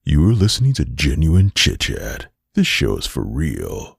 You are listening to Genuine Chit-Chat. This show is for real.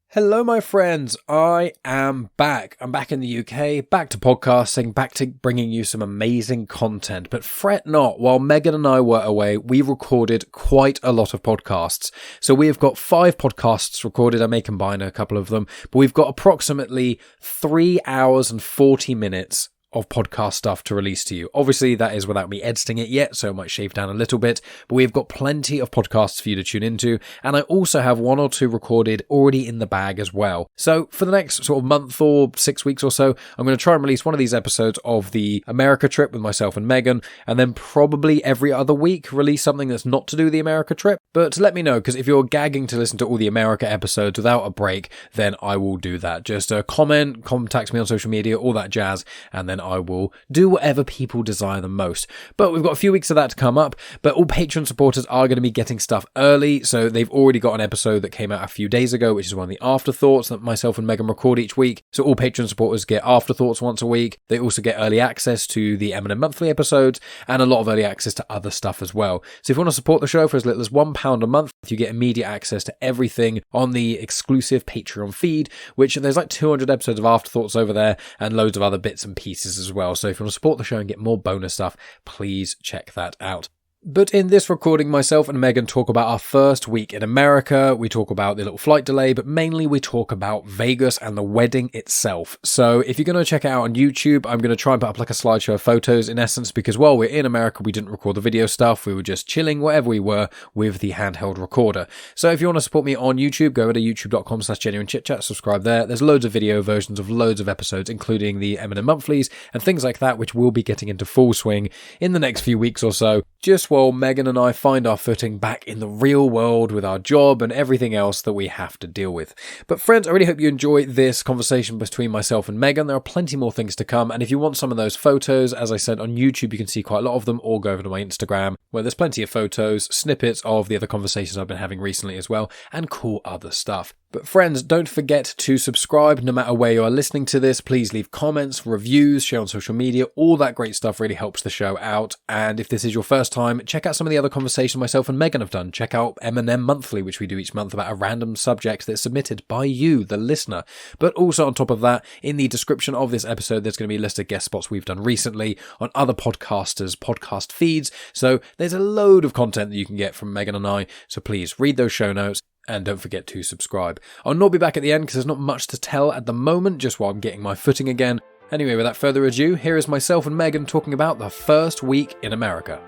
Hello, my friends. I am back. I'm back in the UK, back to podcasting, back to bringing you some amazing content. But fret not, while Megan and I were away, we recorded quite a lot of podcasts. So we have got 5 podcasts recorded. I may combine a couple of them, but we've got approximately 3 hours and 40 minutes of podcast stuff to release to you. Obviously, that is without me editing it yet, so it might shave down a little bit, but we've got plenty of podcasts for you to tune into, and I also have 1 or 2 recorded already in the bag as well. So for the next sort of month or 6 weeks or so, I'm going to try and release one of these episodes of the America trip with myself and Megan, and then probably every other week release something that's not to do with the America trip. But let me know, because if you're gagging to listen to all the America episodes without a break, then I will do that. Just comment, contact me on social media, all that jazz, and then I will do whatever people desire the most. But we've got a few weeks of that to come up, but all Patreon supporters are going to be getting stuff early, so they've already got an episode that came out a few days ago, which is one of the afterthoughts that myself and Megan record each week. So all Patreon supporters get afterthoughts once a week. They also get early access to the M&M monthly episodes and a lot of early access to other stuff as well. So if you want to support the show for as little as £1 a month, you get immediate access to everything on the exclusive Patreon feed, which there's like 200 episodes of afterthoughts over there and loads of other bits and pieces as well. So if you want to support the show and get more bonus stuff, please check that out. But in this recording, myself and Megan talk about our first week in America. We talk about the little flight delay, but mainly we talk about Vegas and the wedding itself. So if you're going to check it out on YouTube, I'm going to try and put up like a slideshow of photos in essence, because while we're in America, we didn't record the video stuff. We were just chilling wherever we were with the handheld recorder. So if you want to support me on YouTube, go over to youtube.com/genuinechitchat, subscribe there. There's loads of video versions of loads of episodes, including the M&M monthlies and things like that, which will be getting into full swing in the next few weeks or so. Just while Megan and I find our footing back in the real world with our job and everything else that we have to deal with. But friends, I really hope you enjoy this conversation between myself and Megan. There are plenty more things to come, and if you want some of those photos, as I said, on YouTube you can see quite a lot of them, or go over to my Instagram where there's plenty of photos, snippets of the other conversations I've been having recently as well, and cool other stuff. But friends, don't forget to subscribe no matter where you are listening to this. Please leave comments, reviews, share on social media. All that great stuff really helps the show out. And if this is your first time, check out some of the other conversations myself and Megan have done. Check out M&M Monthly, which we do each month about a random subject that's submitted by you, the listener. But also on top of that, in the description of this episode, there's going to be a list of guest spots we've done recently on other podcasters' podcast feeds. So there's a load of content that you can get from Megan and I. So please read those show notes. And don't forget to subscribe. I'll not be back at the end because there's not much to tell at the moment, just while I'm getting my footing again. Anyway, without further ado, here is myself and Megan talking about the first week in America.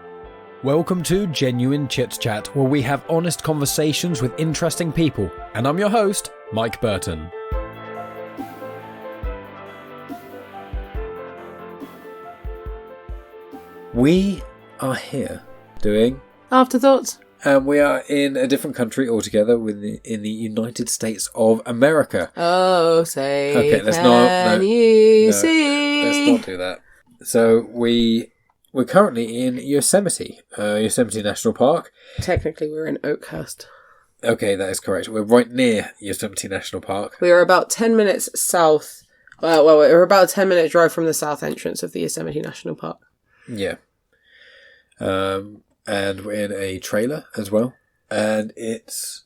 Welcome to Genuine Chit-Chat, where we have honest conversations with interesting people. And I'm your host, Mike Burton. We are here doing Afterthoughts. And we are in a different country altogether, in the United States of America. Oh, say, okay, let's see? not do that. So we're currently in Yosemite, Yosemite National Park. Technically, we're in Oakhurst. Okay, that is correct. We're right near Yosemite National Park. We are about 10 minutes south. Well, we're about a 10-minute drive from the south entrance of the Yosemite National Park. Yeah. And we're in a trailer as well. And it's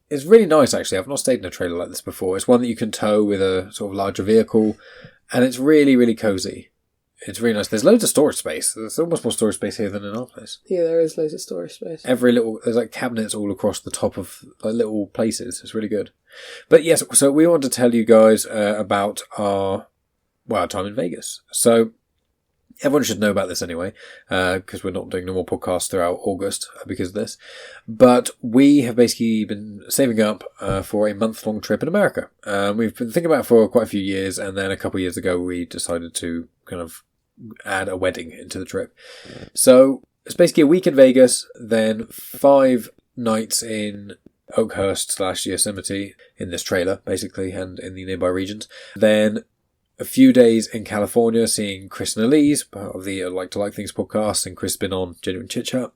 really nice, actually. I've not stayed in a trailer like this before. It's one that you can tow with a sort of larger vehicle. And it's really, really cozy. It's really nice. There's loads of storage space. There's almost more storage space here than in our place. Yeah, there is loads of storage space. There's like cabinets all across the top of like little places. It's really good. But yes, so we want to tell you guys about our time in Vegas. So everyone should know about this anyway, because we're not doing normal podcasts throughout August because of this. But we have basically been saving up for a month-long trip in America. We've been thinking about it for quite a few years, and then a couple of years ago we decided to kind of add a wedding into the trip. So it's basically a week in Vegas, then 5 nights in Oakhurst / Yosemite in this trailer, basically, and in the nearby regions. Then a few days in California seeing Chris and Elise, part of the Like to Like Things podcast, and Chris has been on Genuine Chit-Chat.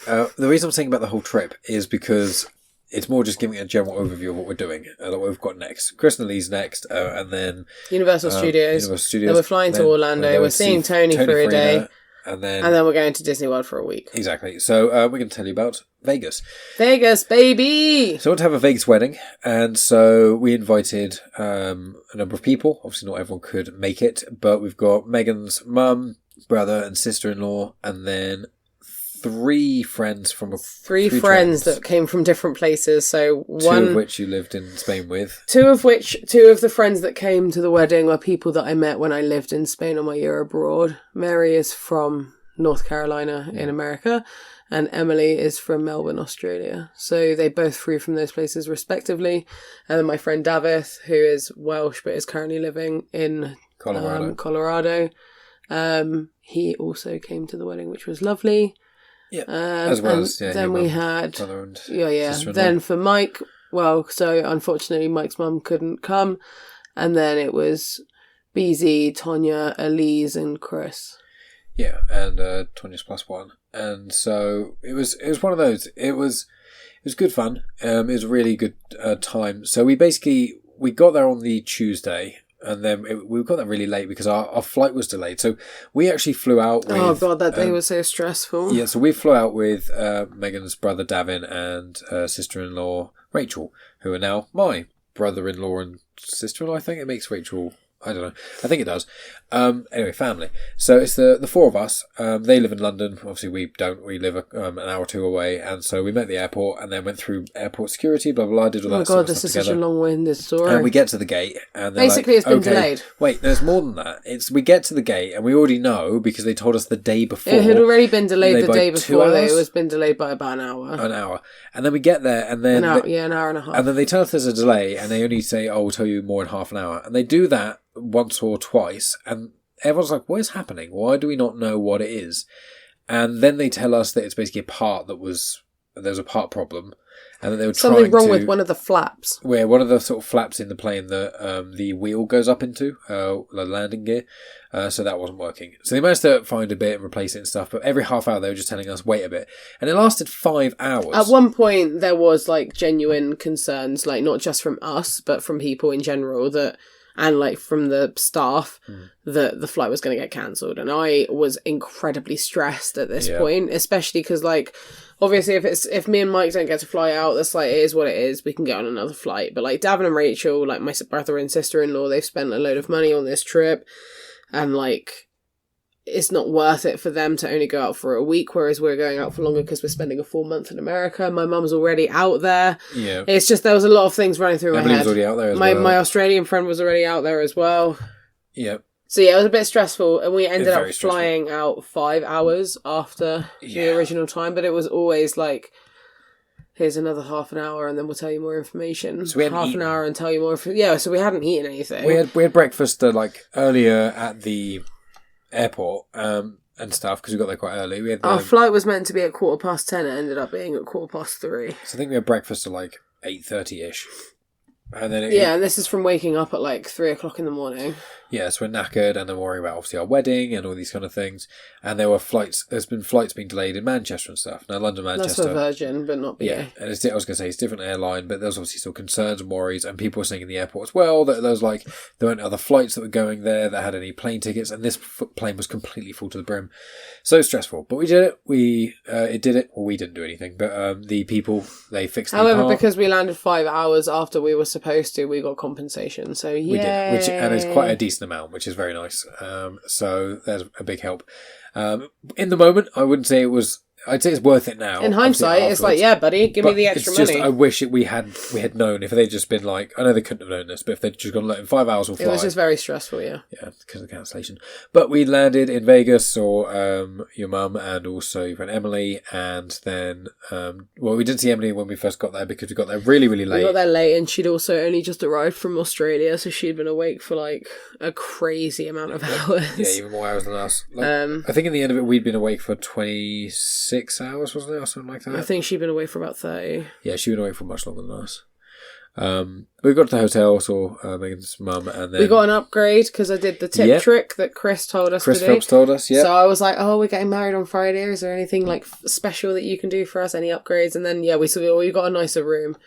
The reason I'm saying about the whole trip is because it's more just giving a general overview of what we're doing, what we've got next. Chris and Elise next, and then Universal Studios. Then we're flying to Orlando. We're seeing Tony for a day. And then we're going to Disney World for a week. Exactly. So we're going to tell you about Vegas. Vegas, baby! So we want to have a Vegas wedding. And so we invited a number of people. Obviously not everyone could make it. But we've got Megan's mum, brother and sister-in-law. And then three friends from... Three friends that came from different places. So one... Two of which you lived in Spain with. Two of the friends that came to the wedding were people that I met when I lived in Spain on my year abroad. Mary is from North Carolina in America, and Emily is from Melbourne, Australia. So they both flew from those places respectively. And then my friend Davith, who is Welsh but is currently living in Colorado. He also came to the wedding, which was lovely. Yeah, as well as then we had Then for Mike, so unfortunately Mike's mum couldn't come, and then it was BZ, Tonya, Elise, and Chris. Yeah, and Tonya's plus one, and so it was one of those. It was good fun. It was a really good time. So we got there on the Tuesday. And then we got there really late because our flight was delayed. So we actually flew out with... Oh, God, that day was so stressful. Yeah, so we flew out with Megan's brother, Davin, and sister-in-law, Rachel, who are now my brother-in-law and sister-in-law, I think. It makes Rachel... I don't know. I think it does. Anyway, family. So it's the four of us. They live in London. Obviously, we don't. We live an hour or two away. And so we met at the airport and then went through airport security, blah, blah, blah. Did all that sort of stuff together. Such a long-winded story. And we get to the gate. And basically, it's been delayed. Wait, there's more than that. We get to the gate and we already know because they told us the day before. It had already been delayed the day before. It was been delayed by about an hour. An hour. And then we get there and then... an hour and a half. And then they tell us there's a delay and they only say, we'll tell you more in half an hour. And they do that once or twice and everyone's like, what is happening? Why do we not know what it is? And then they tell us that it's basically a part there's a part problem and that they were something wrong with one of the flaps. Where one of the sort of flaps in the plane that the wheel goes up into, the landing gear. So that wasn't working. So they managed to find a bit and replace it and stuff, but every half hour they were just telling us, wait a bit. And it lasted 5 hours. At one point there was like genuine concerns, like not just from us, but from people in general and like from the staff that the flight was going to get cancelled. And I was incredibly stressed at this point, especially because like obviously if me and Mike don't get to fly out, that's like, it is what it is. We can get on another flight. But like Davin and Rachel, like my brother and sister-in-law, they've spent a load of money on this trip and like it's not worth it for them to only go out for a week, whereas we're going out for longer because we're spending a full month in America. My mum's already out there. Yeah. It's just, there was a lot of things running through my head. Was already out there as well. My Australian friend was already out there as well. Yep. So yeah, it was a bit stressful, and we ended up flying out 5 hours after the original time, but it was always like, here's another half an hour and then we'll tell you more information. So we had half an hour and tell you more. So we hadn't eaten anything. We had breakfast like earlier at the airport and stuff because we got there quite early. We had our flight was meant to be at 10:15. It ended up being at 3:15. So I think we had breakfast at like 8:30ish. And then and this is from waking up at like 3:00 in the morning. Yeah, so we're knackered and then worrying about obviously our wedding and all these kind of things. And there's been flights being delayed in Manchester and stuff. Now London, Manchester. That's for Virgin, but not BA. Yeah, and I was going to say it's a different airline, but there's obviously still concerns and worries. And people were saying in the airport as well that there weren't other flights that were going there that had any plane tickets, and this plane was completely full to the brim. So stressful, but we did it. It did it. Well, we didn't do anything, but the people, they fixed it. However, because we landed 5 hours after we were supposed to, we got compensation. So yeah, we did, and it's quite a decent amount, which is very nice. So there's a big help. In the moment, I wouldn't say it was. I'd say it's worth it now. In hindsight, it's like, yeah, buddy, give me the extra money. I wish we had known. If they'd just been like, I know they couldn't have known this, but if they'd just gone, in 5 hours we'll fly. It was just very stressful, yeah. Yeah, because of the cancellation. But we landed in Vegas, saw your mum and also your friend Emily, and then, we didn't see Emily when we first got there because we got there really, really late. We got there late, and she'd also only just arrived from Australia, so she'd been awake for like a crazy amount of hours. Yeah, even more hours than us. I think in the end of it, we'd been awake for 26 hours, wasn't it, or something like that? I think she'd been away for about 30. Yeah, she'd been away for much longer than us. We got to the hotel, saw Megan's mum, and then we got an upgrade because I did the tip trick that Chris told us to do. Chris Phelps told us, yeah. So I was like, we're getting married on Friday. Is there anything like special that you can do for us? Any upgrades? And then we got a nicer room.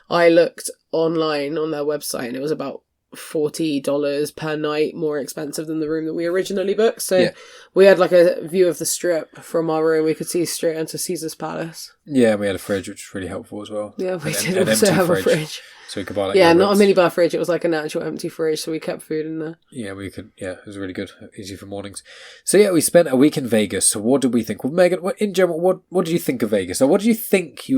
I looked online on their website and it was about $40 per night more expensive than the room that we originally booked. So we had like a view of the Strip from our room. We could see straight into Caesar's Palace. Yeah, we had a fridge, which was really helpful as well. Yeah, we did also have a fridge. So we could buy like not a minibar fridge. It was like an actual empty fridge, so we kept food in there. Yeah, we could. Yeah, it was really good. Easy for mornings. So yeah, we spent a week in Vegas. So what did we think? Well, Megan, in general, what did you think of Vegas? So what did you think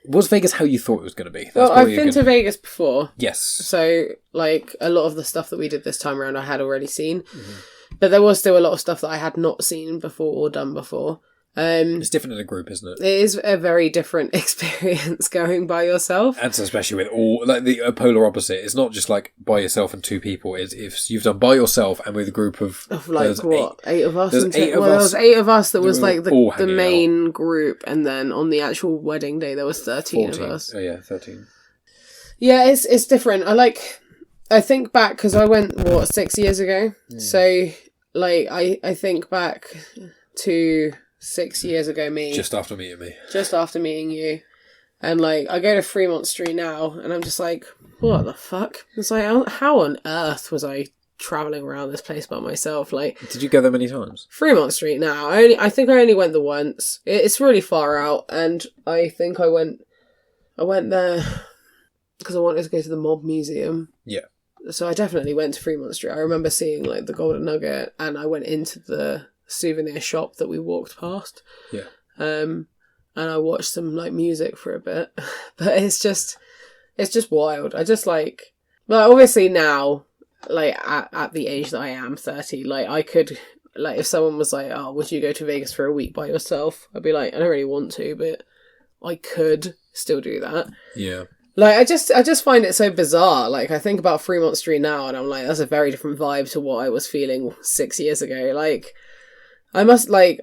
was Vegas how you thought it was going to be? Well, I've been to Vegas before. Yes. So, like, a lot of the stuff that we did this time around I had already seen. Mm-hmm. But there was still a lot of stuff that I had not seen before or done before. It's different in a group, isn't it? It is a very different experience going by yourself. And so especially with all, like the polar opposite. It's not just like by yourself and two people. It's if you've done by yourself and with a group of like what, eight of us? There was 8 of us that was like the main group, and then on the actual wedding day there was 13 of us. Oh yeah, 13. Yeah, it's different. I think back because I went 6 years ago. So like I think back to 6 years ago just after meeting you, and like I go to Fremont Street now and I'm just like, what the fuck? It's like, how on earth was I traveling around this place by myself? Like, did you go there many times? Fremont Street now, I think I only went there once. It's really far out, and I think I went there because I wanted to go to the Mob Museum. Yeah. So I definitely went to Fremont Street. I remember seeing like the Golden Nugget, and I went into the souvenir shop that we walked past. Yeah. And I watched some like music for a bit. But it's just wild. I just like, well, obviously now, like at the age that I am, 30, like I could, like if someone was like, oh, would you go to Vegas for a week by yourself? I'd be like, I don't really want to, but I could still do that. Yeah. Like, I just find it so bizarre. Like, I think about Fremont Street now, and I'm like, that's a very different vibe to what I was feeling 6 years ago. Like, I must, like,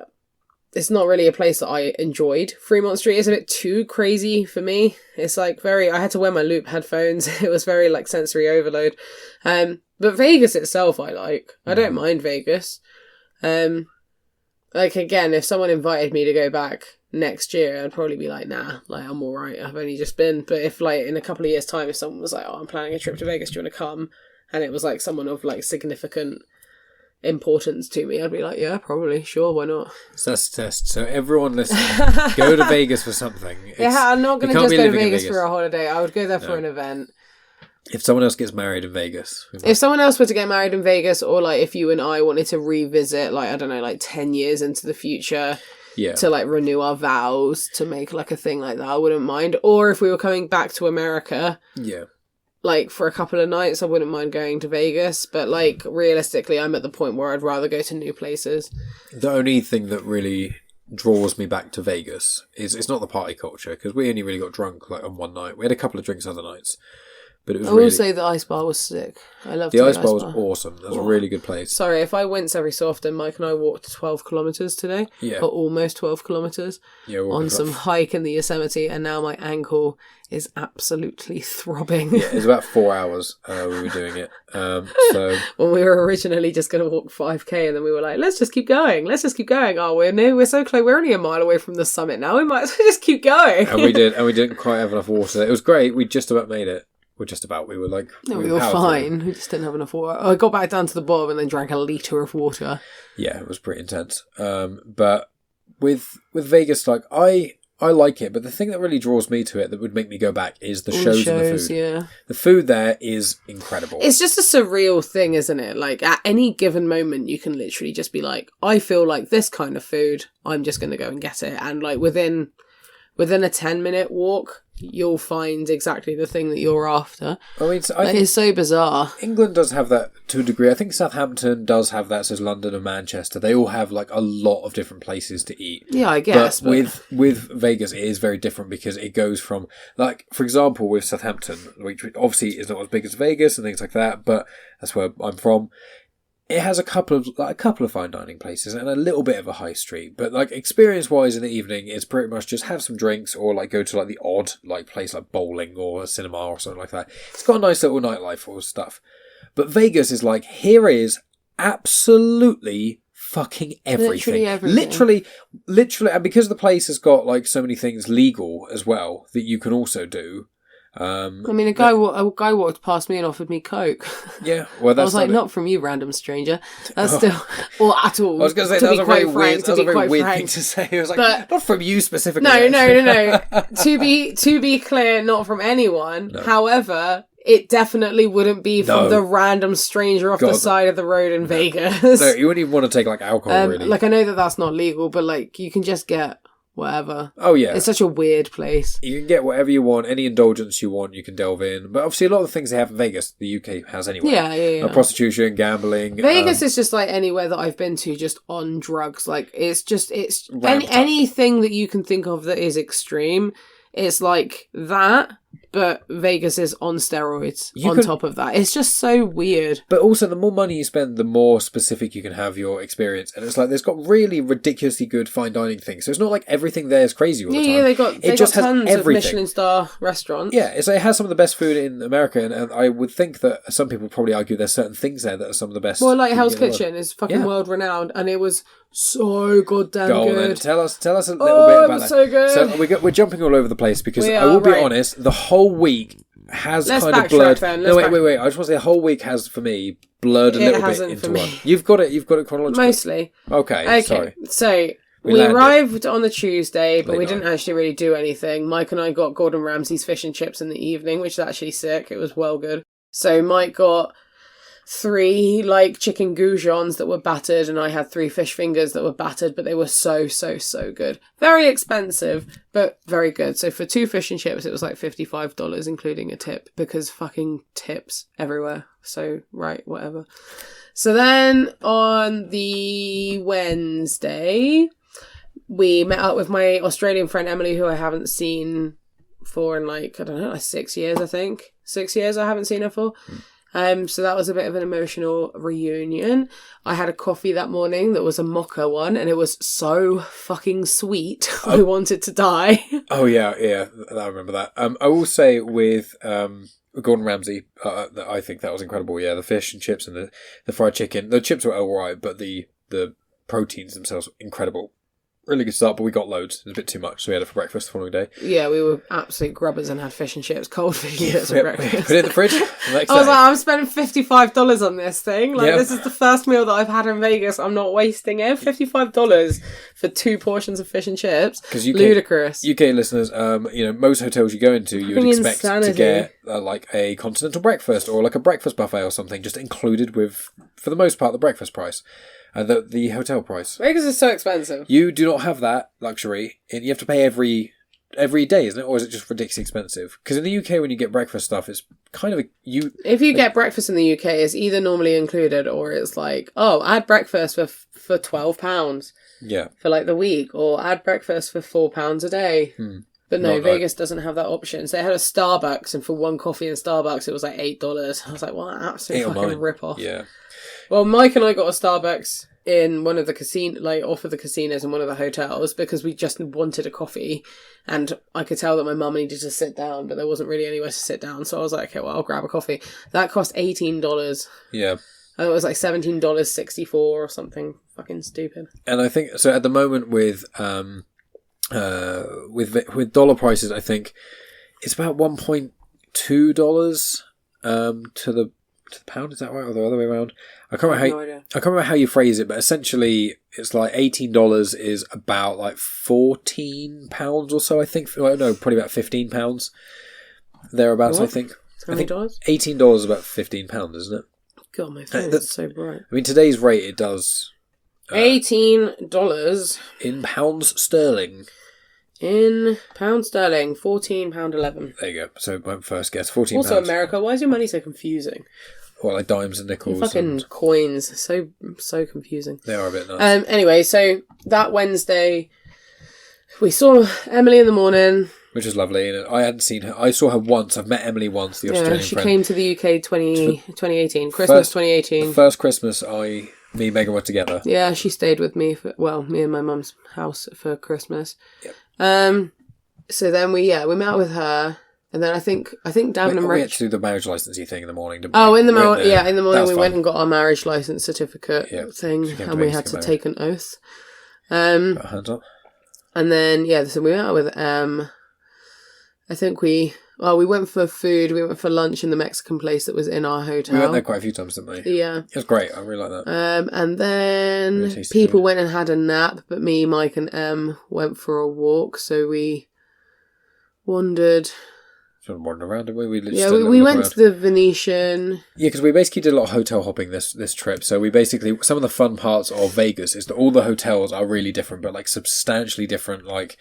it's not really a place that I enjoyed. Fremont Street is a bit too crazy for me. It's, like, I had to wear my loop headphones. It was very, like, sensory overload. But Vegas itself, I like. I don't mind Vegas. Like, again, if someone invited me to go back next year, I'd probably be like, nah, like, I'm alright, I've only just been. But if, like, in a couple of years' time, if someone was like, oh, I'm planning a trip to Vegas, do you want to come? And it was, like, someone of, like, significant importance to me, I'd be like, yeah, probably, sure, why not? So that's a test. So everyone listening, go to Vegas for something. I'm not going to just go to Vegas for a holiday. I would go there for an event. If someone else gets married in Vegas. If someone else were to get married in Vegas, or like if you and I wanted to revisit, like, I don't know, like 10 years into the future, to like renew our vows, to make like a thing like that, I wouldn't mind. Or if we were coming back to America, like for a couple of nights, I wouldn't mind going to Vegas. But like realistically, I'm at the point where I'd rather go to new places. The only thing that really draws me back to Vegas is it's not the party culture, because we only really got drunk like on one night. We had a couple of drinks other nights. But it was I will say the ice bar was sick. I loved the ice bar. Was awesome. That was a really good place. Sorry, if I wince every so often, Mike and I walked 12 kilometres today. Yeah. Or almost 12 kilometres. Yeah, on some hike in the Yosemite, and now my ankle is absolutely throbbing. Yeah, it was about 4 hours we were doing it. So when we were originally just going to walk 5k, and then we were like, let's just keep going. Oh, we're so close. We're only a mile away from the summit now. We might as well just keep going. And we didn't quite have enough water. It was great. We just about made it. We were like... No, we were fine. We just didn't have enough water. I got back down to the bottom and then drank a litre of water. Yeah, it was pretty intense. But with Vegas, like, I like it, but the thing that really draws me to it that would make me go back is the shows and the food. Yeah. The food there is incredible. It's just a surreal thing, isn't it? Like, at any given moment, you can literally just be like, I feel like this kind of food, I'm just going to go and get it. And, like, within a 10-minute walk, you'll find exactly the thing that you're after. I mean, I think it's so bizarre. England does have that to a degree. I think Southampton does have that, so does London and Manchester. They all have like a lot of different places to eat. Yeah, I guess. But with Vegas, it is very different because it goes from, like, for example, with Southampton, which obviously is not as big as Vegas and things like that, but that's where I'm from. It has a couple of fine dining places and a little bit of a high street, but like experience-wise in the evening, it's pretty much just have some drinks or like go to like the odd like place like bowling or a cinema or something like that. It's got a nice little nightlife or stuff. But Vegas is like, here is absolutely fucking everything. Literally, and because the place has got like so many things legal as well that you can also do. I mean, a guy walked past me and offered me Coke. Yeah, well, that's I was like, not from you, random stranger. That's still, or at all. I was going to say, that was a very weird thing to say. It was like, but, not from you specifically. No. To be clear, not from anyone. No. However, it definitely wouldn't be from the random stranger off the side of the road in Vegas. No, you wouldn't even want to take like alcohol, really. Like, I know that's not legal, but like, you can just get whatever. Oh, yeah. It's such a weird place. You can get whatever you want, any indulgence you want, you can delve in. But obviously, a lot of the things they have in Vegas, the UK has anyway. Yeah. Prostitution, gambling. Vegas is just like anywhere that I've been to, just on drugs. Like, it's anything that you can think of that is extreme. It's like that, but Vegas is on steroids top of that. It's just so weird. But also, the more money you spend, the more specific you can have your experience. And it's like, there's got really ridiculously good fine dining things. So it's not like everything there is crazy all the time. Yeah, they got tons of Michelin star restaurants. Yeah, it has some of the best food in America. And I would think that some people probably argue there's certain things there that are some of the best. Well, like Hell's Kitchen is fucking world renowned. And it was so goddamn good. Then. Tell us a little bit about that. So good. So we're jumping all over the place because I will be honest, the whole week has kind of blurred. Wait. I just want to say the whole week has, for me, blurred a little bit into one. You've got it chronologically. Mostly. Okay, sorry. So we arrived on the Tuesday, but we didn't actually really do anything. Mike and I got Gordon Ramsay's fish and chips in the evening, which is actually sick. It was well good. So Mike got 3 like chicken goujons that were battered, and I had 3 fish fingers that were battered, but they were so good. Very expensive, but very good. So for 2 fish and chips, it was like $55, including a tip, because fucking tips everywhere. So, right, whatever. So then on the Wednesday, we met up with my Australian friend Emily, who I haven't seen for in like 6 years, I think. 6 years I haven't seen her for. So that was a bit of an emotional reunion. I had a coffee that morning that was a mocha one, and it was so fucking sweet. I wanted to die. Oh, yeah, I remember that. I will say with Gordon Ramsay, that I think that was incredible. Yeah, the fish and chips and the fried chicken. The chips were alright, but the proteins themselves, incredible. Really good start, but we got loads. It was a bit too much, so we had it for breakfast the following day. Yeah, we were absolute grubbers and had fish and chips, cold fish and chips for breakfast. Put it in the fridge. I was like, I'm spending $55 on this thing. Like, this is the first meal that I've had in Vegas. I'm not wasting it. $55 for 2 portions of fish and chips. Ludicrous. UK listeners, most hotels you go into, you would expect to get like a continental breakfast or like a breakfast buffet or something, just included with, for the most part, the breakfast price. The hotel price. Vegas is so expensive. You do not have that luxury. You have to pay every day, isn't it? Or is it just ridiculously expensive? Because in the UK, when you get breakfast stuff, it's kind of If you get breakfast in the UK, it's either normally included or it's like, add breakfast for £12. Yeah. For like the week, or add breakfast for £4 a day. But no, Vegas doesn't have that option. So they had a Starbucks, and for one coffee in Starbucks, it was like $8. I was like, what an absolute fucking rip-off. Yeah. Well, Mike and I got a Starbucks in one of the off of the casinos in one of the hotels, because we just wanted a coffee, and I could tell that my mum needed to sit down, but there wasn't really anywhere to sit down. So I was like, okay, well, I'll grab a coffee. That cost $18. Yeah. And it was like $17.64 or something fucking stupid. And I think, so at the moment with dollar prices, I think it's about $1.2 to the pound. Is that right, or the other way around? I can't remember how you phrase it, but essentially it's like $18 is about like £14 or so. I think. No, probably about £15 thereabouts. What? I think. How many dollars? $18 is about £15, isn't it? God, my phone is so bright. I mean, today's rate, it does $18 in pounds sterling. In pound sterling, £14.11. There you go. So my first guess, £14. Also, America, why is your money so confusing? Well, like dimes and nickels. Fucking coins. So confusing. They are a bit nuts. Anyway, so that Wednesday, we saw Emily in the morning. Which is lovely. And I hadn't seen her. I saw her once. I've met Emily once, the Australian friend. She came to the UK 2018. Christmas 2018. The first Christmas me and Megan were together. Yeah, she stayed with me me and my mum's house for Christmas. Yep. So then we met up with her. And then I think Davin and Rich... We had to do the marriage licensee thing in the morning, didn't we? Oh, in the morning we went and got our marriage license certificate thing, and we had to take an oath. Hands up. And then, so we met up with I think we Well, we went for food. We went for lunch in the Mexican place that was in our hotel. We went there quite a few times, didn't we? Yeah. It was great. I really like that. And then Really tasty people food. went and had a nap, but me, Mike, and Em went for a walk. So we wandered. Sort of wandered around, didn't we? We Yeah, we went to the Venetian. Yeah, because we basically did a lot of hotel hopping this trip. So we basically, some of the fun parts of Vegas is that all the hotels are really different, but like substantially different. Like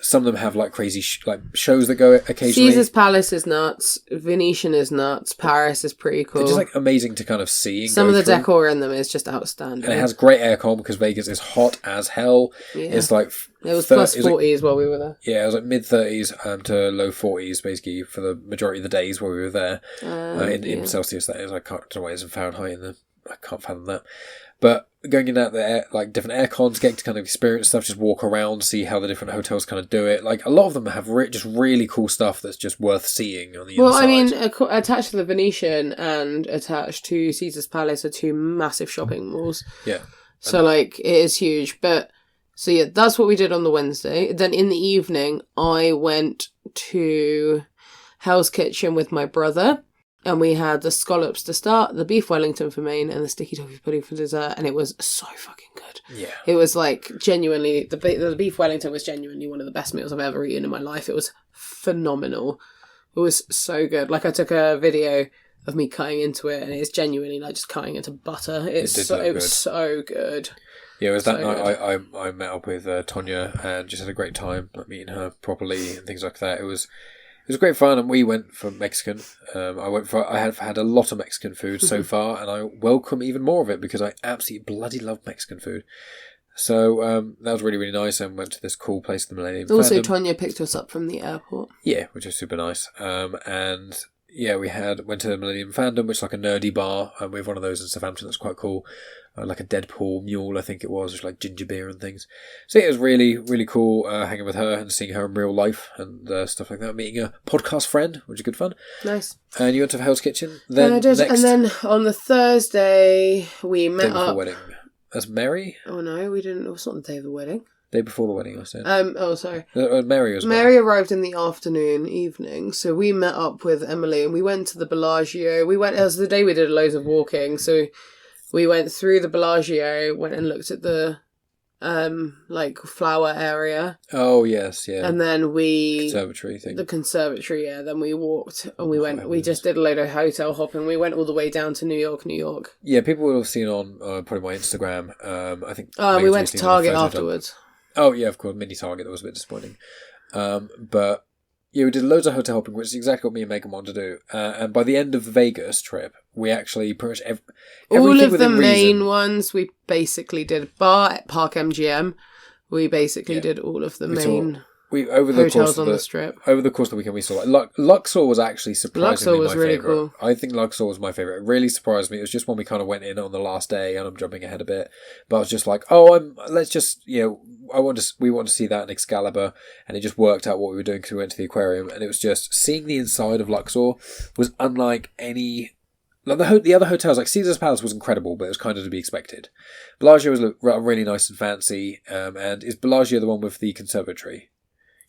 some of them have like crazy shows that go occasionally. Caesar's Palace is nuts. Venetian is nuts. Paris is pretty cool. They're just like amazing to kind of see. And some of the through. decor in them is just outstanding. And it has great aircon because Vegas is hot as hell. Yeah. It's like it was plus 40s while we were there. Yeah, it was like mid-30s to low 40s basically for the majority of the days while we were there. In Celsius, that is. I can't know what it is in Fahrenheit. I can't fathom that. But going in out there, like different air cons, getting to kind of experience stuff, just walk around, see how the different hotels kind of do it. Like a lot of them have just really cool stuff that's just worth seeing on the inside. Well, I mean, attached to the Venetian and attached to Caesar's Palace are two massive shopping malls. Yeah. So like it is huge. But so yeah, that's what we did on the Wednesday. Then in the evening, I went to Hell's Kitchen with my brother. And we had the scallops to start, the beef Wellington for main, and the sticky toffee pudding for dessert. And it was so fucking good. Yeah. It was like genuinely, the beef Wellington was genuinely one of the best meals I've ever eaten in my life. It was phenomenal. It was so good. Like I took a video of me cutting into it, and it's genuinely like just cutting into butter. It was so good. Yeah, it was that night I met up with Tonya and just had a great time, like meeting her properly and things like that. It was great fun, and we went for Mexican. I have had a lot of Mexican food so far, and I welcome even more of it because I absolutely bloody love Mexican food. So that was really, really nice, and went to this cool place, the Millennium Also, Fandom. Tonya picked us up from the airport. Yeah, which was super nice. And yeah, went to the Millennium Fandom, which is like a nerdy bar, and we have one of those in Southampton that's quite cool. Like a Deadpool mule, I think it was, which like ginger beer and things. So yeah, it was really, really cool hanging with her and seeing her in real life and stuff like that. Meeting a podcast friend, which is good fun. Nice. And you went to Hell's Kitchen. Then I did, and then on the Thursday we met day before up. wedding. That's Mary. Oh no, we didn't. It was not the day of the wedding. Day before the wedding, I said. Oh, sorry. Mary was. Mary arrived in the evening, so we met up with Emily and we went to the Bellagio. It was the day we did loads of walking, so we went through the Bellagio, went and looked at the like flower area. Oh yes, yeah. And then conservatory thing. The conservatory, yeah. Then we walked and we went. We just did a load of hotel hopping. We went all the way down to New York. Yeah, people will have seen on probably my Instagram. I think. We went to Target afterwards. Oh yeah, of course, mini Target. That was a bit disappointing. But yeah, we did loads of hotel hopping, which is exactly what me and Megan wanted to do. And by the end of the Vegas trip, we actually pretty much all of the main ones we basically did. Bar at Park MGM, we basically did all of the main hotels on the strip. Over the course of the weekend, we saw like Luxor was actually surprisingly my really favourite. Cool. I think Luxor was my favourite. It really surprised me. It was just one we kind of went in on the last day, and I'm jumping ahead a bit, but I was just like, we want to see that in Excalibur, and it just worked out what we were doing because we went to the aquarium, and it was just seeing the inside of Luxor was unlike any. Like the other hotels, like Caesar's Palace was incredible, but it was kind of to be expected. Bellagio was really nice and fancy, and is Bellagio the one with the conservatory?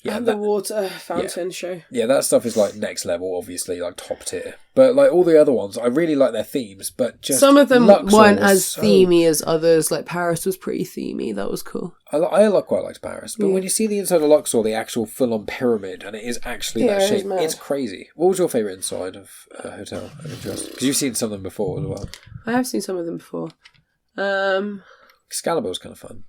Yeah, and the water fountain show. Yeah, that stuff is like next level, obviously, like top tier. But like all the other ones, I really like their themes, but just some of them Luxor weren't as themey as others. Like Paris was pretty themey. That was cool. I quite liked Paris, but when you see the inside of Luxor, the actual full-on pyramid, and it is actually that shape, it's crazy. What was your favourite inside of a hotel of interest? Because you've seen some of them before as well. I have seen some of them before. Excalibur was kind of fun.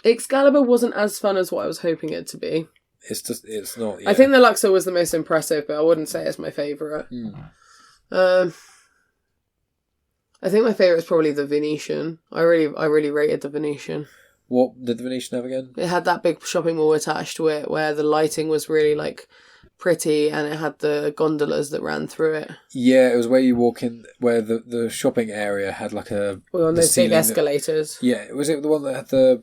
Excalibur wasn't as fun as what I was hoping it to be. It's not. Yeah. I think the Luxor was the most impressive, but I wouldn't say it's my favourite. I think my favourite is probably the Venetian. I really rated the Venetian. What did the Venetian have again? It had that big shopping mall attached to it, where the lighting was really like pretty, and it had the gondolas that ran through it. Yeah, it was where you walk in, where the shopping area had like a. Well, on those big escalators. Was it the one that had the?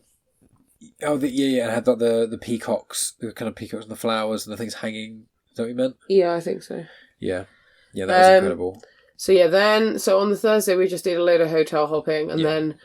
Oh, and it had like the peacocks, the kind of peacocks and the flowers and the things hanging. Is that what you meant? Yeah, I think so. Yeah, that was incredible. So on the Thursday we just did a load of hotel hopping, and then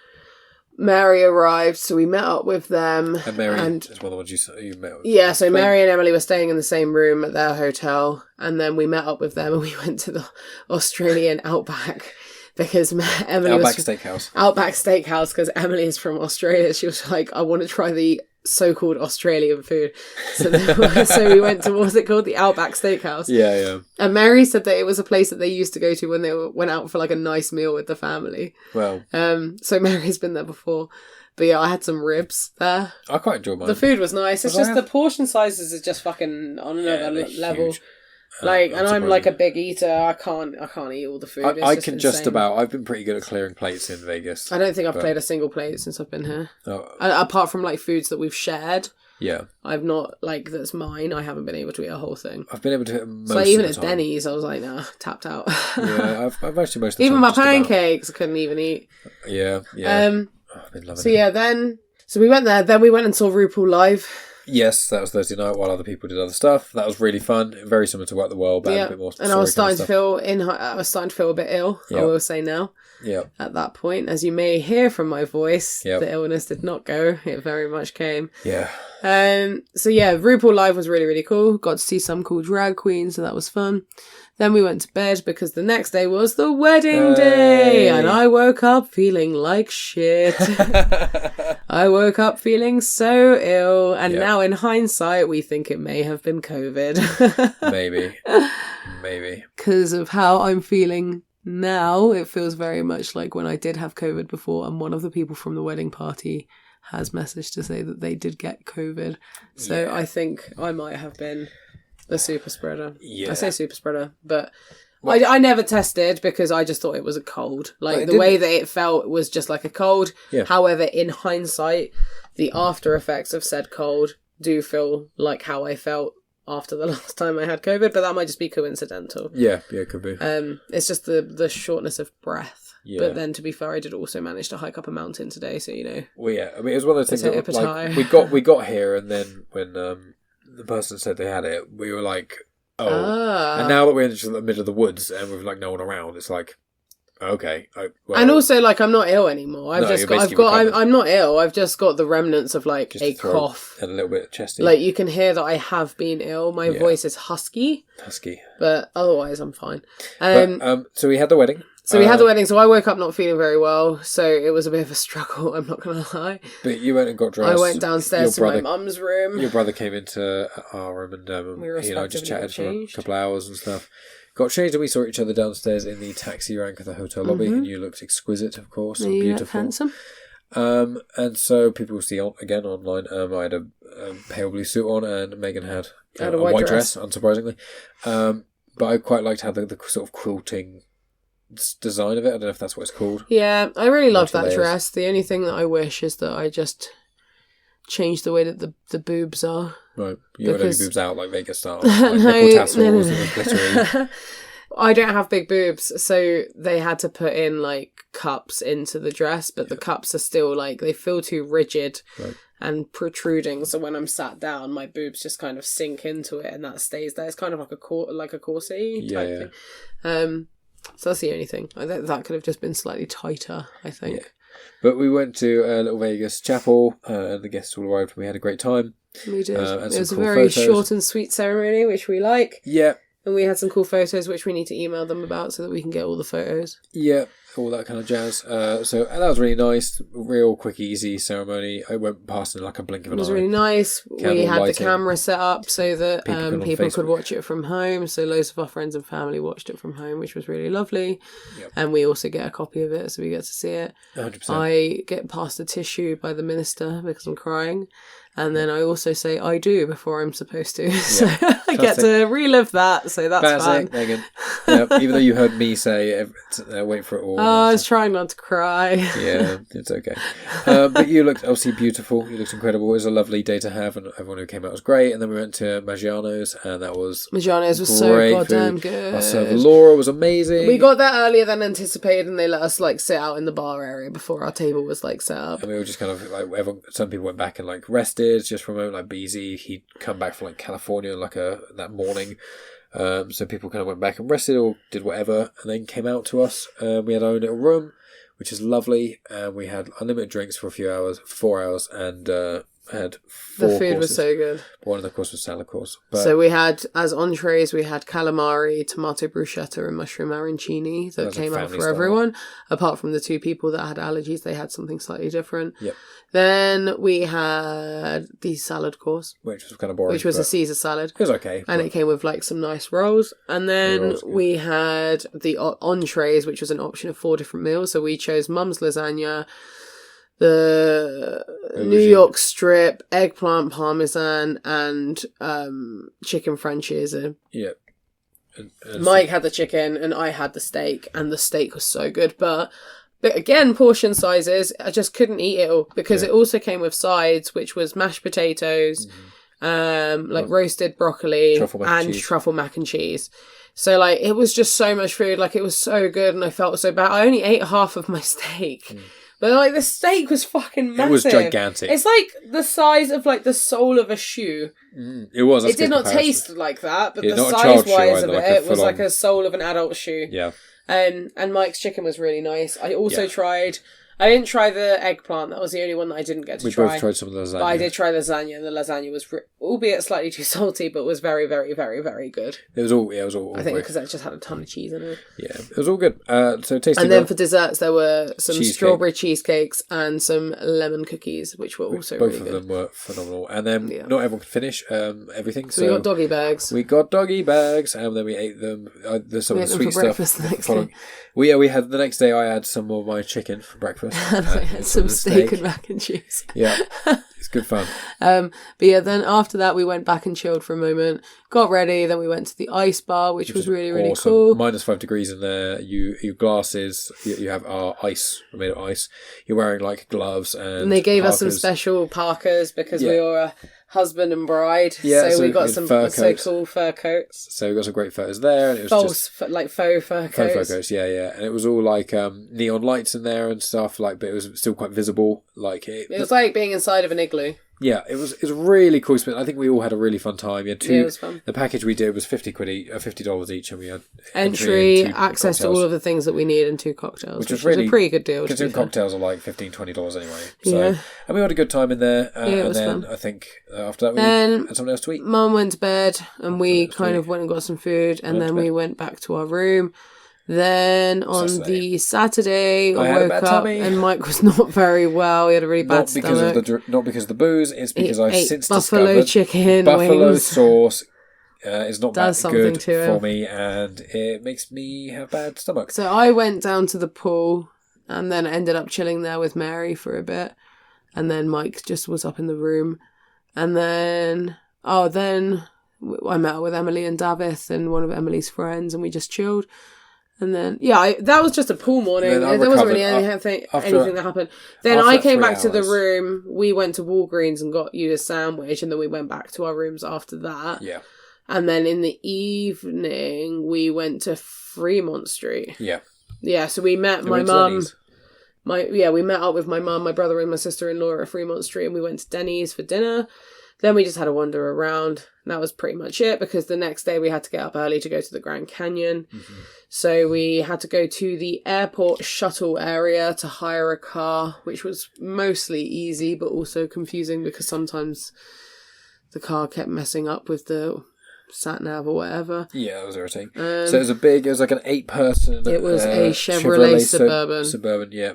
Mary arrived, so we met up with them. And Mary is one of the ones you met with. Yeah, so Mary and Emily were staying in the same room at their hotel, and then we met up with them and we went to the Australian Outback because Emily Outback Steakhouse. Outback Steakhouse, because Emily is from Australia. She was like, I want to try the so-called Australian food. So we went to, what was it called? The Outback Steakhouse. Yeah. And Mary said that it was a place that they used to go to when they went out for like a nice meal with the family. Well. So Mary's been there before. But yeah, I had some ribs there. I quite enjoyed mine. The food was nice. It's just the portion sizes is just fucking on another level. Huge. And I'm like a big eater. I can't eat all the food. I can just about. I've been pretty good at clearing plates in Vegas. I don't think I've played a single plate since I've been here. Apart from like foods that we've shared. Yeah. I've not, like, that's mine. I haven't been able to eat a whole thing. I've been able to eat most so like, even of the at time. Denny's, I was like, nah, tapped out. Yeah, I've actually most of the even time my just about. pancakes, I couldn't even eat. Yeah. I've been loving it. So we went there. Then we went and saw RuPaul live. Yes, that was Thursday night while other people did other stuff. That was really fun. Very similar to What the World, but a bit more. And I was starting to feel a bit ill. Yep. I will say now. Yeah. At that point, as you may hear from my voice, Yep. the illness did not go. It very much came. Yeah. So yeah, RuPaul live was really, really cool. Got to see some cool drag queens, so that was fun. Then we went to bed because the next day was the wedding day, and I woke up feeling like shit. I woke up feeling so ill, and now in hindsight, we think it may have been COVID. Maybe. Because of how I'm feeling now, it feels very much like when I did have COVID before, and one of the people from the wedding party has messaged to say that they did get COVID. So I think I might have been the super spreader. Yeah. I say super spreader, but I never tested because I just thought it was a cold. Like the way that it felt was just like a cold. Yeah. However, in hindsight, the after effects of said cold do feel like how I felt after the last time I had COVID, but that might just be coincidental. Yeah, it could be. It's just the shortness of breath. Yeah. But then, to be fair, I did also manage to hike up a mountain today, so you know. Well, yeah. I mean, it was one of those things that, like, we got here, and then when the person said they had it, we were like, oh. And now that we're in the middle of the woods and we've like no one around, it's like, okay. And also, like, I'm not ill anymore. I'm not ill. I've just got the remnants of like a cough and a little bit chesty. Like, you can hear that I have been ill. My voice is husky, but otherwise I'm fine. So we had the wedding. So we had the wedding, so I woke up not feeling very well, so it was a bit of a struggle, I'm not going to lie. But you went and got dressed. I went downstairs to my mum's room. Your brother came into our room and he and I just chatted for a couple of hours and stuff. Got changed and we saw each other downstairs in the taxi rank of the hotel lobby, and you looked exquisite, of course, and beautiful. Handsome. And so people will see again online. I had a pale blue suit on, and Megan had a white dress, unsurprisingly. But I quite liked how the sort of quilting design of it. I don't know if that's what it's called. Yeah, I really love that dress. The only thing that I wish is that I just changed the way that the boobs are. Right, you don't have any boobs out like Vegas style, like nipple tassels and glittery. I don't have big boobs, so they had to put in like cups into the dress, but the cups are still like, they feel too rigid and protruding. So when I'm sat down, my boobs just kind of sink into it, and that stays there. It's kind of like a corset type thing. So that's the only thing. That could have just been slightly tighter, I think. Yeah. But we went to Little Vegas Chapel, and the guests all arrived, and we had a great time. We did. It was a very short and sweet ceremony, which we like. Yeah. And we had some cool photos, which we need to email them about so that we can get all the photos. Yeah, all that kind of jazz. So that was really nice. Real quick, easy ceremony. I went past in like a blink of an eye. It was really nice. We had the camera set up so that people could watch it from home. So loads of our friends and family watched it from home, which was really lovely. Yep. And we also get a copy of it, so we get to see it. 100%. I get passed a tissue by the minister because I'm crying. And then I also say I do before I'm supposed to. So I get to relive that. So that's fun. Megan. Yep. Even though you heard me say, wait for it all. I was trying not to cry. Yeah, it's okay. But you looked obviously beautiful. You looked incredible. It was a lovely day to have, and everyone who came out was great. And then we went to Maggiano's, and that was Maggiano's was so goddamn good. Our server Laura was amazing. We got there earlier than anticipated, and they let us like sit out in the bar area before our table was like set up. And we were just kind of like, some people went back and like rested just for a moment, like BZ. He'd come back from like California like that morning. So people kind of went back and rested or did whatever, and then came out to us. We had our own little room. which is lovely. And we had unlimited drinks for 4 hours, and had 4 The food courses. was so good. One of the courses was salad course. But So we had, as entrees, we had calamari, tomato bruschetta and mushroom arancini that That's like came out family for style. everyone. Apart from the 2 people that had allergies, they had something slightly different. Yep. Then we had the salad course, which was kind of boring. which was a but Caesar salad. it was okay. And but it came with like some nice rolls. And then rolls, good. we had the entrees, which was an option of 4 different meals. So we chose mum's lasagna, the New York strip, eggplant parmesan, and chicken Frenchies. Yeah. Mike had the chicken and I had the steak, and the steak was so good. But again, portion sizes, I just couldn't eat it all because it also came with sides, which was mashed potatoes, like roasted broccoli truffle mac and cheese. So like it was just so much food. Like it was so good, and I felt so bad. I only ate half of my steak. But like the steak was fucking massive. It was gigantic. It's like the size of like the sole of a shoe. It was. It did not taste like that, but Yeah, the not a child shoe size-wise of either, like it a was like full-on- a sole of an adult shoe. Yeah. And Mike's chicken was really nice. I also tried. I didn't try the eggplant. That was the only one that I didn't get to try. We both tried some of the lasagna. But I did try lasagna, and the lasagna was, albeit slightly too salty, but was very, very, very, very good. It was all. I think because it just had a ton of cheese in it. Yeah, it was all good. So tasty. And then for desserts, there were some Cheesecake. strawberry cheesecakes and some lemon cookies, which were also both really of good. them were phenomenal. And then not everyone could finish everything. So we got doggy bags. We got doggy bags, and then we ate them. There's some We of ate the them sweet for breakfast stuff. the next day. We had the next day. I had some of my chicken for breakfast. And I had some steak and mac and cheese. Yeah, it's good fun. But yeah, then after that we went back and chilled for a moment, got ready, then we went to the ice bar, which was really, really awesome. cool. -5 degrees in there. Your glasses, you have ice, made of ice. You're wearing like gloves and they gave us some parkas. special parkas because we were a husband and bride. Yeah, so we we got had some fur so coats. cool fur coats. So we got some great photos there, and it was Faux fur faux coats. photos. Yeah, and it was all like neon lights in there and stuff. Like, but it was still quite visible. Like it It was like being inside of an igloo. Yeah, it was really cool. I think we all had a really fun time. It was fun. The package we did was $50 each, and we had Entry, and 2 access to cocktails, all of the things that we need, and 2 cocktails, which was really a pretty good deal. Considering to be fair. cocktails are like $15-20 anyway. So, Yeah. and we had a good time in there. it was and then fun. I think after that we Then had something else to eat. Mum went to bed, and we to kind eat. of went and got some food, and Went to then bed. we went back to our room. Then on the Saturday, I I had a woke bad up tummy. and Mike was not very well. He had a really bad Not because stomach. not because of the booze. It's because I've ate since buffalo discovered chicken buffalo wings. sauce is not Does that something good to it. for me, and it makes me have bad stomach. So I went down to the pool and then ended up chilling there with Mary for a bit. And then Mike just was up in the room. And then I met up with Emily and Davith and one of Emily's friends, and we just chilled. And then, that was just a pool morning. Then I There wasn't really recovered anything that happened. Then after I came 3 back to the hours. room. We went to Walgreens and got you a sandwich, and then we went back to our rooms after that. Yeah. And then in the evening, we went to Fremont Street. Yeah. Yeah, so we met my mum. We met up with my mum, my brother, and my sister-in-law at Fremont Street, and we went to Denny's for dinner. Then we just had a wander around. And that was pretty much it, because the next day we had to get up early to go to the Grand Canyon. Mm-hmm. So we had to go to the airport shuttle area to hire a car, which was mostly easy, but also confusing because sometimes the car kept messing up with the sat-nav or whatever. Yeah, that was irritating. So it was like an 8-person. It was a Chevrolet Suburban. Suburban, yeah.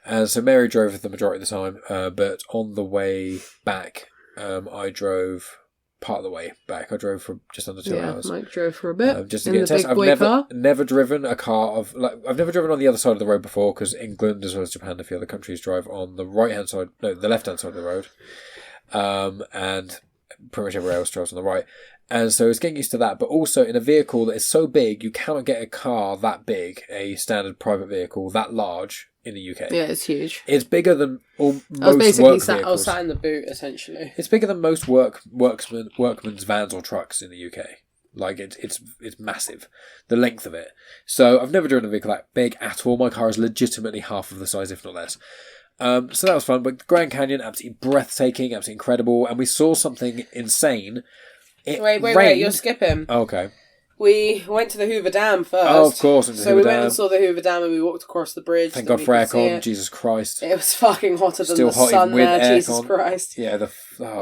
And so Mary drove the majority of the time, but on the way back, I drove part of the way back. I drove for just under 2 hours. Mike drove for a bit. Just to in get the a test. big boy car. Never driven a car I've never driven on the other side of the road before, because England as well as Japan, a few other countries drive on the the left-hand side of the road. And pretty much everywhere else drives on the right. And so it's getting used to that, but also in a vehicle that is so big, you cannot get a car that big, a standard private vehicle that large in the UK. Yeah, it's huge. It's bigger than most I was vehicles. sat in the boot, essentially. It's bigger than most workmen's vans or trucks in the UK. Like, it's massive, the length of it. So I've never driven a vehicle that big at all. My car is legitimately half of the size, if not less. So that was fun. But the Grand Canyon, absolutely breathtaking, absolutely incredible. And we saw something insane. Wait, you're skipping. Okay. We went to the Hoover Dam first. Oh, of course. So we went and saw the Hoover Dam and we walked across the bridge. Thank God for aircon. Jesus Christ. It was fucking hotter than the sun there. Jesus Christ. Yeah,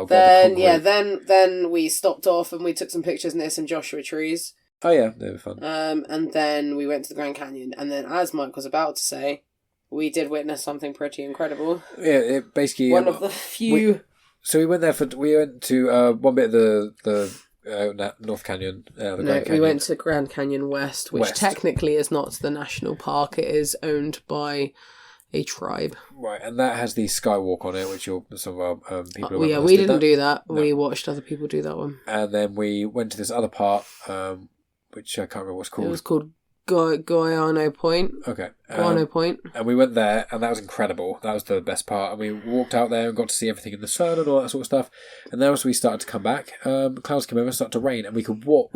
Then we stopped off and we took some pictures near some Joshua trees. Oh yeah, they were fun. And then we went to the Grand Canyon. And then, as Mike was about to say, we did witness something pretty incredible. Yeah, it basically... One of the few... So we went to one bit of the North Canyon. Grand Canyon. We went to Grand Canyon West, which technically is not the national park. It is owned by a tribe. Right, and that has the skywalk on it, which some of our people... we didn't do that. No. We watched other people do that one. And then we went to this other part, which I can't remember what it's called. It was called Guayano Point. Okay. Guano Point. And we went there, and that was incredible. That was the best part. And we walked out there and got to see everything in the sun and all that sort of stuff. And then as we started to come back, clouds came over and started to rain, and we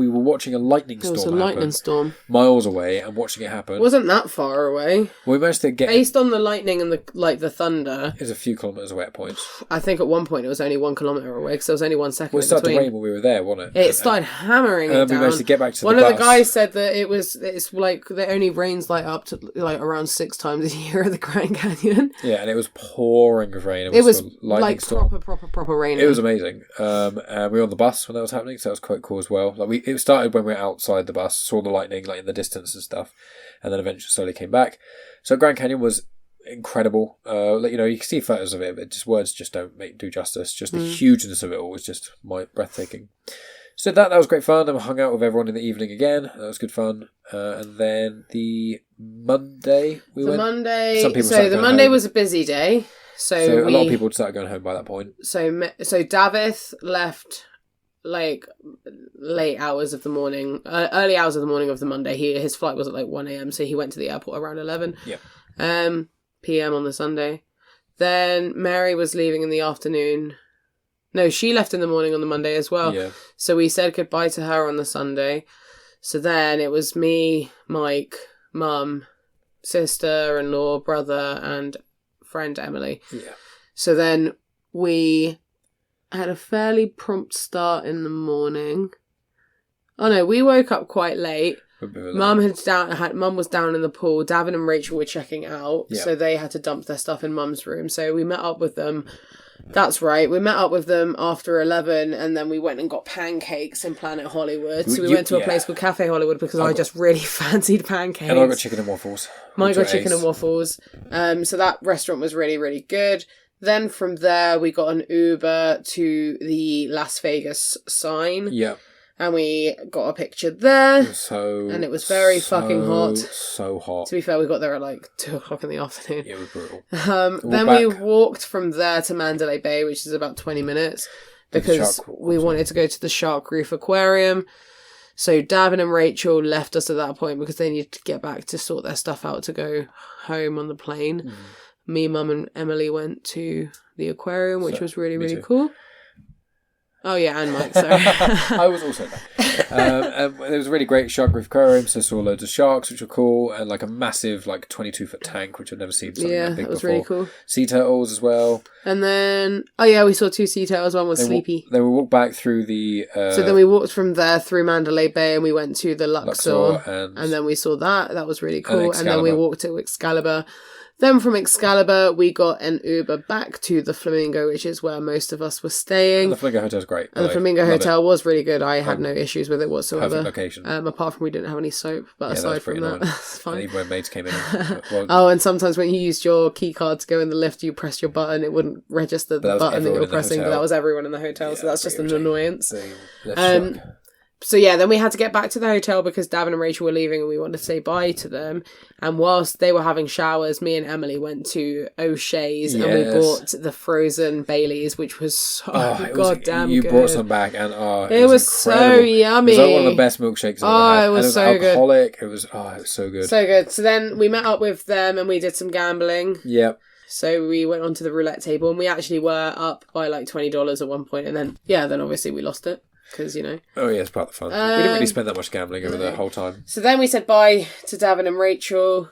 were watching a lightning storm. It was a lightning storm. Miles away, and watching it happen. It wasn't that far away. We managed to get... Based on the lightning and the thunder... It was a few kilometres away at points. I think at one point it was only 1 kilometre away, because there was only 1 second it started to rain when we were there, wasn't it? It started hammering it down. We managed to get back to One the bus. of the guys said that it's like it only rains like up to like around 6 times a year at the Grand Canyon. Yeah, and it was pouring with rain. It was like proper rain. It was amazing. We were on the bus when that was happening, so that was quite cool as well. It started when we were outside the bus, saw the lightning like in the distance and stuff, and then eventually slowly came back. So Grand Canyon was incredible. You can see photos of it, but words just don't do justice. Just the hugeness of it all was just breathtaking. So that was great fun. And we hung out with everyone in the evening again. That was good fun. And then the Monday the Monday was a busy day. So a lot of people started going home by that point. So Davith left like late hours of the morning, early hours of the morning of the Monday. His flight was at like 1 a.m. So he went to the airport around 11 p.m. on the Sunday. Then Mary was leaving in the afternoon. No, she left in the morning on the Monday as well. Yeah. So we said goodbye to her on the Sunday. So then it was me, Mike, Mum, sister-in-law, brother, and friend Emily. Yeah. So then we had a fairly prompt start in the morning. Oh no, we woke up quite late. Mum was down in the pool. Davin and Rachel were checking out, so they had to dump their stuff in Mum's room. So we met up with them. That's right. We met up with them after 11, and then we went and got pancakes in Planet Hollywood. So we went to a place called Cafe Hollywood because I just really fancied pancakes. And I got chicken and waffles. Mine got chicken and waffles. So that restaurant was really, really good. Then from there, we got an Uber to the Las Vegas sign. Yeah. And we got a picture there. And it was very fucking hot. So hot. To be fair, we got there at like 2 o'clock in the afternoon. Yeah, it was brutal. Then we walked from there to Mandalay Bay, which is about 20 minutes, because we wanted to go to the Shark Reef Aquarium. So Davin and Rachel left us at that point because they needed to get back to sort their stuff out to go home on the plane. Me, Mum and Emily went to the aquarium, which was really, really cool. Oh yeah, and Mike, sorry. I was also there. It was a really great Shark Reef Aquarium, so saw loads of sharks, which were cool, and like a massive 22-foot tank, which I've never seen something that big before. Was really cool. Sea turtles as well. And then, we saw 2 sea turtles, one was sleepy. Then we walked back through the... so then we walked from there through Mandalay Bay, and we went to the Luxor and then we saw that was really cool. And then we walked to Excalibur. Then from Excalibur, we got an Uber back to the Flamingo, which is where most of us were staying. And the Flamingo Hotel's great. And the Flamingo Hotel was really good. I had no issues with it whatsoever. Perfect location. Apart from we didn't have any soap, but aside from that, it's fine. And even when maids came in. And sometimes when you used your key card to go in the lift, you pressed your button, it wouldn't register the button that you were pressing, but that was everyone in the hotel, so that's just an annoyance. So then we had to get back to the hotel because Davin and Rachel were leaving and we wanted to say bye to them. And whilst they were having showers, me and Emily went to O'Shea's and we bought the frozen Baileys, which was so goddamn good. You brought some back and it was so yummy. It was like one of the best milkshakes I've ever had. It was so good. Alcoholic. It was so good. So good. So then we met up with them and we did some gambling. Yep. So we went onto the roulette table and we actually were up by like $20 at one point, and then obviously we lost it. Because, Oh, yeah, it's part of the fun. We didn't really spend that much gambling over the whole time. So then we said bye to Davin and Rachel.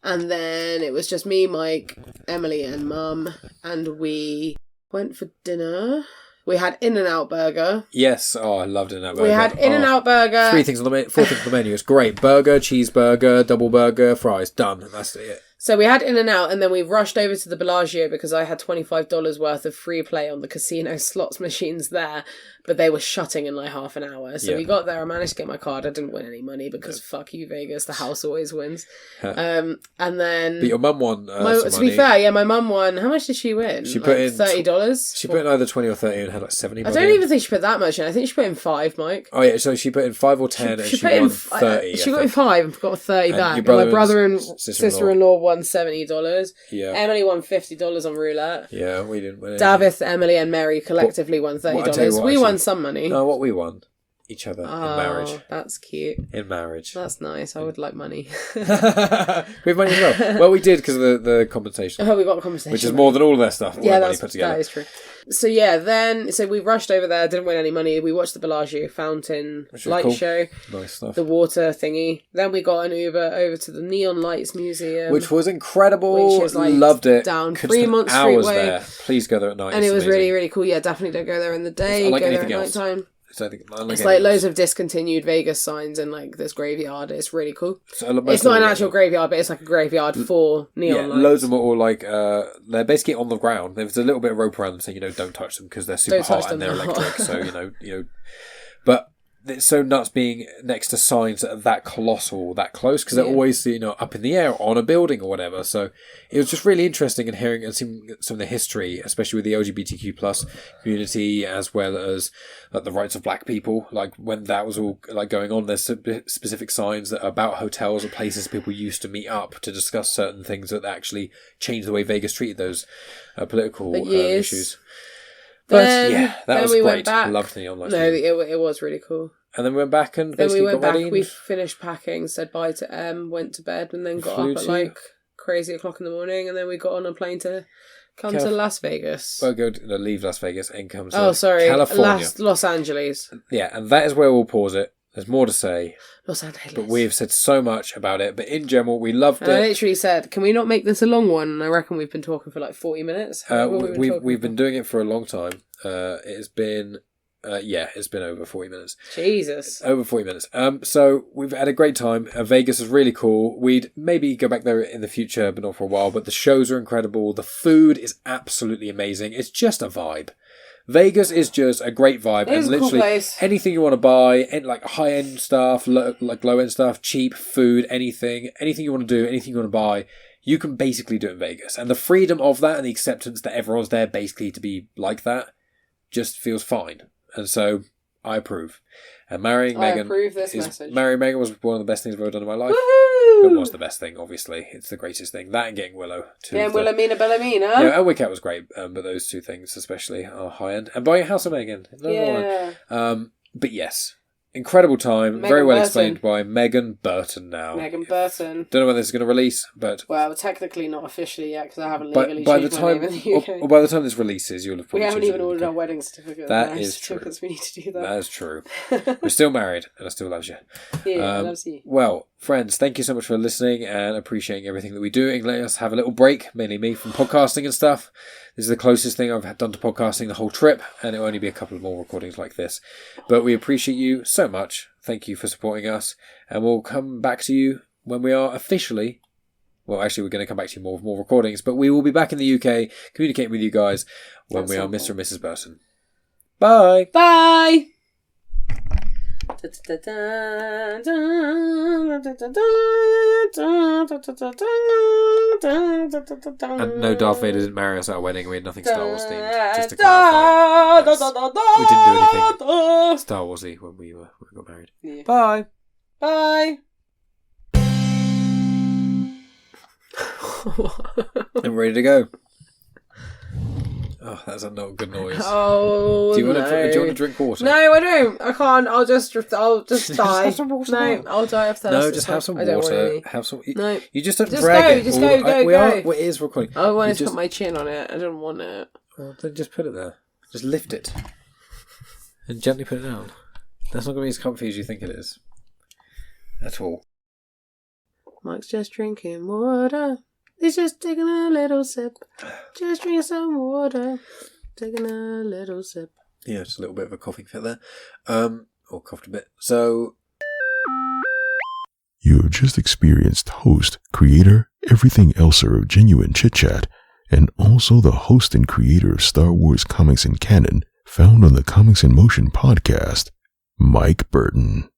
And then it was just me, Mike, Emily and Mum. And we went for dinner We had In-N-Out Burger. Yes. Oh, I loved In-N-Out Burger. We had In-N-Out Burger. 4 things on the menu. It's great. Burger, cheeseburger, double burger, fries. Done. That's it. So we had In-N-Out, and then we rushed over to the Bellagio because I had $25 worth of free play on the casino slots machines there, but they were shutting in like half an hour. So we got there. I managed to get my card. I didn't win any money because fuck you, Vegas. The house always wins. And then... But your mum won some to money. be fair, my mum won... How much did she win? She put in $30? She put in either 20 or 30 and had like 70. I don't even think she put that much in. I think she put in 5, Mike. Oh yeah, so she put in 5 or 10 and she won 30. She got in 5 and got 30 back. And my brother and sister-in-law won $70. Yeah. Emily won $50 on roulette. Yeah, we didn't win. Davith, Emily, and Mary collectively won $30. We won some money. No, what we won? Each other in marriage. That's cute. In marriage. That's nice. I would like money. We have money as well. Well, we did because of the compensation. Oh, we got compensation. Which is more than all their stuff. Yeah, that is true. So so we rushed over there, didn't win any money. We watched the Bellagio fountain light show. Nice stuff. The water thingy. Then we got an Uber over to the Neon Lights Museum. Which was incredible. Which is like loved it. Down Fremont Street way. There. Please go there at night. And it was really, really cool. Yeah, definitely don't go there in the day. Go there at night time. It's like loads of discontinued Vegas signs and like this graveyard. It's really cool. It's not an actual graveyard, but it's like a graveyard for neon lights. Loads of them are all like they're basically on the ground. There's a little bit of rope around them saying don't touch them because they're super hot and they're electric. So but it's so nuts being next to signs that are that colossal, that close, because they're always up in the air on a building or whatever. So it was just really interesting and hearing and seeing some of the history, especially with the LGBTQ plus community, as well as the rights of black people. Like when that was all like going on, there's specific signs that are about hotels or places people used to meet up to discuss certain things that actually changed the way Vegas treated those political issues. But that was great. I loved the online. No, it was really cool. And then we went back and basically got ready. We finished packing, said bye to Em, went to bed, and then got up at like crazy o'clock in the morning, and then we got on a plane to come to Las Vegas. Well, leave Las Vegas and come to California. Los Angeles. Yeah, and that is where we'll pause it. There's more to say. Los Angeles. But we've said so much about it. But in general, we loved it. I literally said, can we not make this a long one? And I reckon we've been talking for like 40 minutes. We've been doing it for a long time. It's been over 40 minutes. Jesus. Over 40 minutes. So we've had a great time. Vegas is really cool. We'd maybe go back there in the future, but not for a while. But the shows are incredible. The food is absolutely amazing. It's just a vibe. Vegas is just a great vibe, and literally anything you want to buy, like high end stuff, like low end stuff, cheap food, anything you want to do, anything you want to buy, you can basically do it in Vegas. And the freedom of that and the acceptance that everyone's there basically to be like that just feels fine. And so I approve. And marrying Megan was one of the best things I've ever done in my life. Woohoo! It was the best thing, obviously. It's the greatest thing. That and getting Willow. Wilhelmina Bellamina. Yeah, and Wicket was great, but those two things especially are high end. And buying a house of Megan. But yes, incredible time. Megan very well Burton. Explained by Megan Burton now. Megan Burton. Don't know when this is going to release, but... Well, technically not officially yet, because I haven't legally changed my name in the UK. Or by the time this releases, you'll have probably... We haven't even ordered our wedding certificate. That is true. Because we need to do that. That is true. We're still married, and I still love you. Yeah, I love you. Well, friends, thank you so much for listening and appreciating everything that we do and letting us have a little break, mainly me, from podcasting and stuff. This is the closest thing I've done to podcasting the whole trip, and it'll only be a couple of more recordings like this. But we appreciate you so much. Thank you for supporting us, and we'll come back to you when we are officially... Well, actually, we're going to come back to you with more recordings, but we will be back in the UK communicating with you guys when we are Mr. and Mrs. Burton. Bye! Bye! And no, Darth Vader didn't marry us at our wedding. We had nothing Star Wars themed. Just to clarify, we didn't do anything Star Warsy when we got married. Yeah. Bye. Bye. I'm ready to go. Oh, that's not a good noise. Oh, do you want to drink water? No, I don't. I can't. I'll just die. No, I'll die of thirst. No, just have some water. Have some. No, you just don't drag it. Just go. It is recording. I want to put my chin on it. I don't want it. Well, then just put it there. Just lift it and gently put it down. That's not going to be as comfy as you think it is. At all. Mike's just drinking water. He's just taking a little sip. Just drink some water. Taking a little sip. Yeah, just a little bit of a coughing fit there. Or coughed a bit. So... You have just experienced host, creator, everything elser of Genuine Chit-Chat, and also the host and creator of Star Wars Comics and Canon, found on the Comics in Motion podcast, Mike Burton.